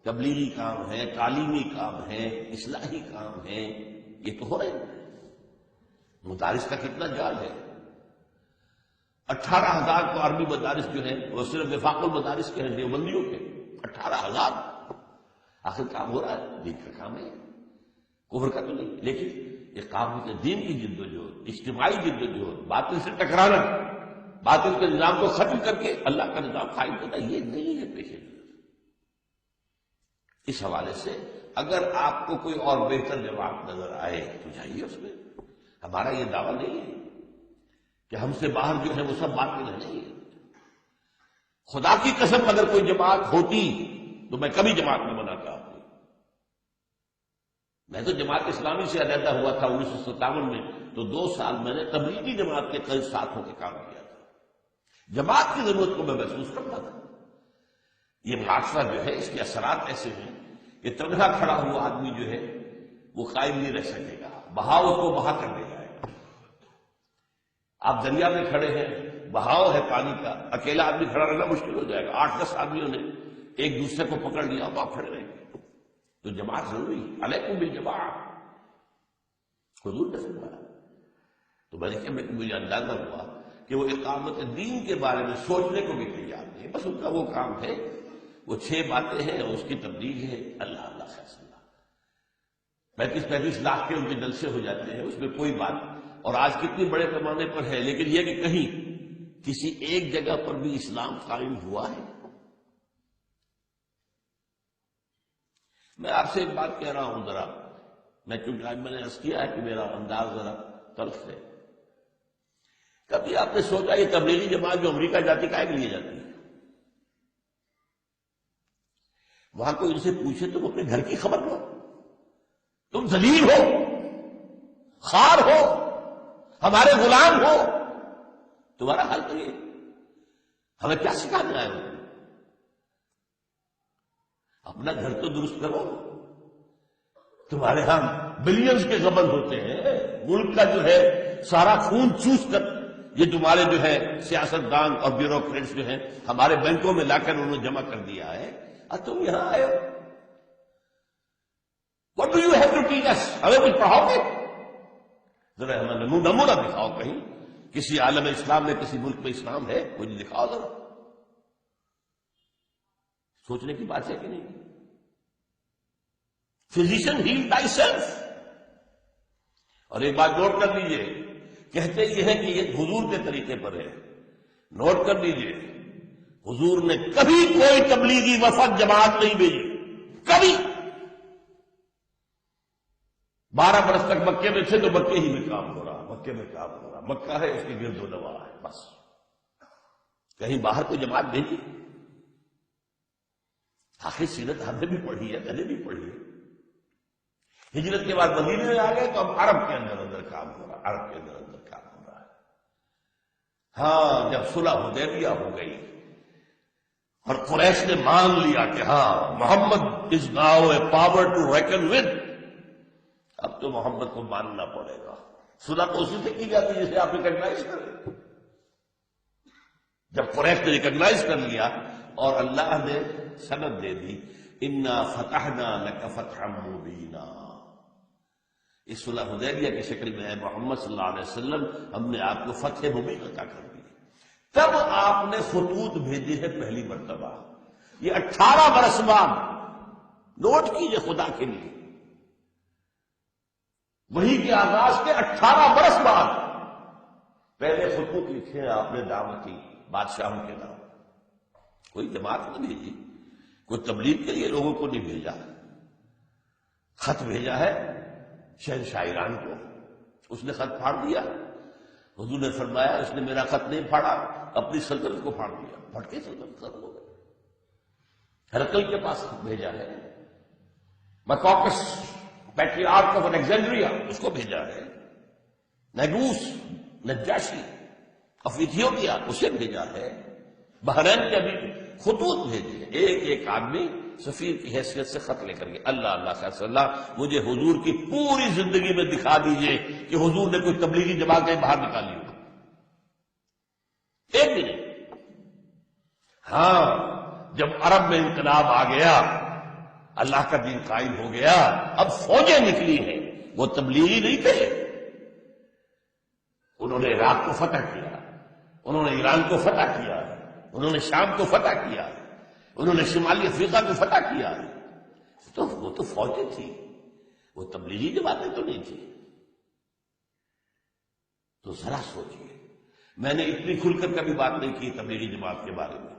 تبلیغی کام ہے، تعلیمی کام ہے، اصلاحی کام ہے، یہ تو ہو رہے ہیں۔ مدارس کا کتنا جال ہے، 18,000 تو عربی مدارس جو ہیں وہ صرف وفاق المدارس کے ہیں، دیوبندیوں کے 18,000۔ آخر کام ہو رہا ہے، دین کا کام ہے، کفر کا تو نہیں۔ لیکن اقامت دین کی جدوجہد، اجتماعی جدوجہد، باطل سے ٹکرانا، باطل کے نظام کو ختم کر کے اللہ کا نظام قائم کرنا، یہ نہیں ہے پیش نظر۔ اس حوالے سے اگر آپ کو کوئی اور بہتر جواب نظر آئے تو جائیے اس میں۔ ہمارا یہ دعویٰ نہیں ہے کہ ہم سے باہر جو ہے وہ سب باطل ہے، نہیں ہے۔ خدا کی قسم اگر کوئی جماعت ہوتی تو میں کبھی جماعت میں بناتا ہوں۔ میں تو جماعت اسلامی سے علیحدہ ہوا تھا 1957 میں، تو 2 سال میں نے تبلیغی جماعت کے کئی ساتھوں کے کام کیا تھا۔ جماعت کی ضرورت کو میں محسوس کرتا تھا۔ یہ معاشرہ جو ہے اس کے اثرات ایسے ہیں کہ تنہا کھڑا ہوا آدمی جو ہے وہ قائم نہیں رہ سکے گا، بہاؤ اس کو بہا کر دے جائے گا۔ آپ دریا میں کھڑے ہیں، بہاؤ ہے پانی کا، اکیلا آدمی کھڑا رہنا مشکل ہو جائے گا۔ 8-10 آدمیوں نے ایک دوسرے کو پکڑ لیا تو آپ کھڑے رہیں گے۔ تو جماعت ضروری، علیکم بالجماعۃ، حضور نے فرمایا۔ تو میں نے کہا مجھے اندازہ ہوا کہ وہ اقامت دین کے بارے میں سوچنے کو بھی تیار نہیں، بس ان کا وہ کام ہے، وہ 6 باتیں ہیں اور اس کی تبلیغ ہے، اللہ اللہ فیصلہ۔ 35 لاکھ کے ان کے جلسے ہو جاتے ہیں، اس میں کوئی بات، اور آج کتنی بڑے پیمانے پر ہے، لیکن یہ کہ کہیں کسی ایک جگہ پر بھی اسلام قائم ہوا ہے؟ میں آپ سے ایک بات کہہ رہا ہوں ذرا، چونکہ آج میں نے عرض کیا ہے کہ میرا انداز ذرا تلخ ہے۔ کبھی آپ نے سوچا یہ تبلیغی جماعت جو امریکہ جاتی کائے کے لیے جاتی ہے؟ وہاں کوئی ان سے پوچھے تم اپنے گھر کی خبر لو، تم ذلیل ہو، خار ہو، ہمارے غلام ہو، تمہارا حال کریے، ہمیں کیا سکھانے آئے ہو؟ اپنا گھر تو درست کرو۔ تمہارے ہاں بلینز کے غبن ہوتے ہیں، ملک کا جو ہے سارا خون چوس کر یہ تمہارے جو ہے سیاستدان اور بیوروکریٹس جو ہیں ہمارے بینکوں میں لا کر انہوں نے جمع کر دیا ہے، اور تم یہاں آئے ہو۔ What do you have to teach us؟ ہمیں کچھ پڑھاؤ گے؟ ذرا ہمیں نمونہ دکھاؤ، کہیں کسی عالم اسلام میں کسی ملک میں اسلام ہے، کچھ دکھاؤ ذرا۔ سوچنے کی بات ہے کہ نہیں؟ Physician heal by self. اور ایک بات نوٹ کر لیجئے، کہتے یہ ہے کہ یہ حضور کے طریقے پر ہے، نوٹ کر لیجئے، حضور نے کبھی کوئی تبلیغی وفد جماعت نہیں بھیجی، کبھی۔ 12 برس تک مکے میں تھے تو مکے ہی میں کام ہو رہا، مکے میں کام ہو رہا، مکہ ہے اس کی گرد و نواح ہے، بس۔ کہیں باہر کوئی جماعت بھیجی؟ آخر سیرت ہم نے بھی پڑھی ہے، میں نے بھی پڑھی ہے۔ ہجرت کے بعد مدینے میں آ گئے تو اب عرب کے اندر کام ہو رہا، عرب کے اندر کام ہو رہا ہے۔ ہاں، جب صلح حدیبیہ ہو گئی اور قریش نے مان لیا کہ ہاں Muhammad is now a power to reckon with, اب تو محمد کو ماننا پڑے گا۔ صلح تو اسی سے کی جاتی ہے جسے آپ ریکگنائز کریں۔ جب قریش نے ریکگنائز کر لیا اور اللہ نے سند دے دی، انا فتحنا لک فتحا مبینا، اس صلح حدیبیہ کی شکل میں ہے محمد صلی اللہ علیہ وسلم، ہم نے آپ کو فتح مبین عطا کر دی۔ تب آپ نے خطوط بھیجے ہیں پہلی مرتبہ، یہ 18 برس بعد، نوٹ کیجئے خدا کے لیے، وہی کے آغاز کے 18 برس بعد پہلے خطوط لکھے ہیں آپ نے دعوتی بادشاہوں کے نام۔ کوئی جماعت نہیں بھیجی، کوئی تبلیغ کے لیے لوگوں کو نہیں بھیجا، خط بھیجا ہے شہنشاہ ایران کو، اس نے خط پھاڑ دیا۔ حضور نے فرمایا اس نے میرا خط نہیں پھاڑا، اپنی سلطنت کو پھاڑ دیا، پھٹ کے سلطنت ختم ہو گئی۔ ہرقل کے پاس خط بھیجا ہے، مکوکس پیٹریارک آف الیگزینڈریا اس کو بھیجا ہے، نیگوس نجاشی آف ایتھیوپیا اسے بھیجا ہے، بحرین کے ابھی خطوط بھیجے، ایک ایک آدمی سفیر کی حیثیت سے خط لے کر کے اللہ اللہ خیر صلی اللہ، مجھے حضور کی پوری زندگی میں دکھا دیجئے کہ حضور نے کوئی تبلیغی جماعت کہیں باہر نکالی ہو، ایک بھی نہیں۔ ہاں، جب عرب میں انقلاب آ گیا اللہ کا دین قائم ہو گیا، اب فوجیں نکلی ہیں، وہ تبلیغی نہیں تھے، انہوں نے عراق کو فتح کیا، انہوں نے ایران کو فتح کیا، انہوں نے شام کو فتح کیا، انہوں نے شمالی افریقہ کو فتح کیا، تو وہ تو فوجیں تھی، وہ تبلیغی جماعتیں تو نہیں تھی۔ تو ذرا سوچئے، میں نے اتنی کھل کر کبھی بات نہیں کی تبلیغی جماعت کے بارے میں،